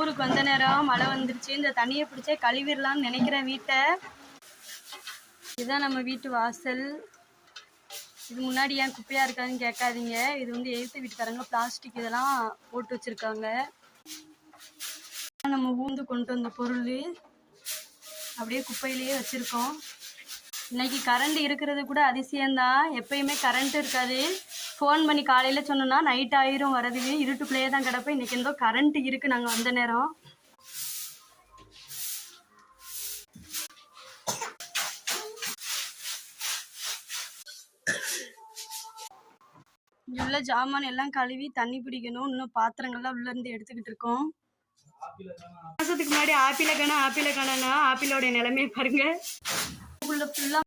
ஊருக்கு வந்த நேரம் மழை வந்துருச்சு. இந்த தண்ணியை பிடிச்சே கழுவிடலாம்னு நினைக்கிறேன் வீட்டை. இதுதான் நம்ம வீட்டு வாசல். இது முன்னாடி ஏன் குப்பையாக இருக்காதுன்னு கேட்காதீங்க. இது வந்து எதிர்த்து வீட்டுக்காரங்க பிளாஸ்டிக் இதெல்லாம் போட்டு வச்சுருக்காங்க. நம்ம ஊந்து கொண்டு வந்த பொருள் அப்படியே குப்பையிலேயே வச்சுருக்கோம். இன்னைக்கு கரண்ட் இருக்கிறது கூட அதிசயம்தான். எப்பயுமே கரண்ட் இருக்காது. ஃபோன் பண்ணி காலையில் சொன்னோன்னா நைட் ஆயிரும் வரதுக்கு. இருட்டுக்குள்ளேயே தான் கிடப்போம். இன்றைக்கி எந்தோ கரண்ட் இருக்குது. நாங்கள் வந்த நேரம் இங்கே உள்ள ஜாமான் எல்லாம் கழுவி தண்ணி பிடிக்கணும். இன்னும் பாத்திரங்கள்லாம் உள்ளேருந்து எடுத்துக்கிட்டு இருக்கோம். மாதத்துக்கு முன்னாடி ஆப்பிளை காணா ஆப்பிளோடைய நிலைமையை பாருங்க. உள்ள ஃபுல்லாக